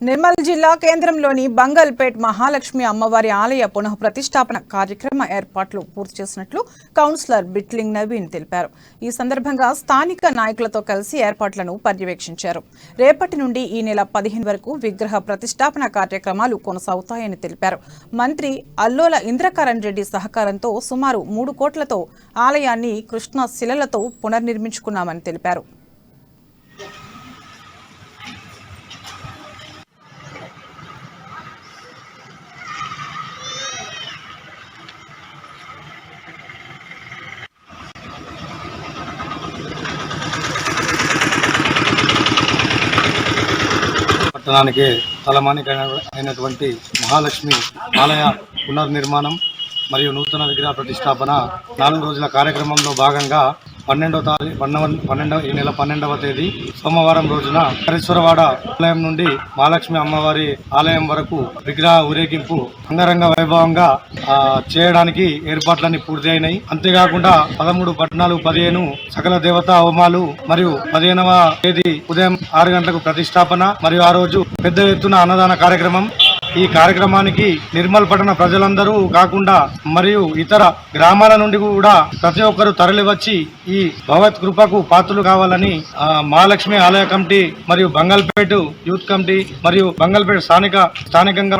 నిర్మల్ జిల్లా కేంద్రంలోని బంగల్పేట్ మహాలక్ష్మి అమ్మవారి ఆలయ పునః ప్రతిష్టాపన కార్యక్రమ ఏర్పాట్లు పూర్తి చేసినట్లు కౌన్సిలర్ బిట్లింగ్ నవీన్ తెలిపారు. ఈ సందర్భంగా స్థానిక నాయకులతో కలిసి ఏర్పాట్లను పర్యవేక్షించారు. రేపటి నుండి ఈ నెల 15 వరకు విగ్రహ ప్రతిష్టాపన కార్యక్రమాలు కొనసాగుతాయని తెలిపారు. మంత్రి అల్లోల ఇంద్రకరణ్ రెడ్డి సహకారంతో సుమారు 3 కోట్లతో ఆలయాన్ని కృష్ణా శిలలతో పునర్నిర్మించుకున్నామని తెలిపారు. పట్టణానికి తలమానికైనటువంటి మహాలక్ష్మి ఆలయ పునర్నిర్మాణం మరియు నూతన విగ్రహ ప్రతిష్టాపన 4 రోజుల కార్యక్రమంలో భాగంగా ఈ నెల 12వ తేదీ సోమవారం రోజున హరీశ్వరవాడ ఆలయం నుండి మహాలక్ష్మి అమ్మవారి ఆలయం వరకు విగ్రహ ఊరేగింపు అంగరంగ వైభవంగా చేయడానికి ఏర్పాట్లన్నీ పూర్తి అయినాయి. అంతేకాకుండా 13, 14, 15 సకల దేవతా హోమాలు మరియు 15వ తేదీ ఉదయం 6 గంటలకు ప్రతిష్టాపన మరియు ఆ రోజు పెద్ద ఎత్తున అన్నదాన కార్యక్రమం. ఈ కార్యక్రమానికి నిర్మల్ పట్టణ ప్రజలందరూ కాకుండా మరియు ఇతర గ్రామాల నుండి కూడా ప్రతి ఒక్కరూ తరలివచ్చి ఈ భగవత్ కృపకు పాత్రలు కావాలని మహాలక్ష్మి ఆలయ కమిటీ మరియు బంగల్పేట యూత్ కమిటీ మరియు బంగల్పేట స్థానికంగా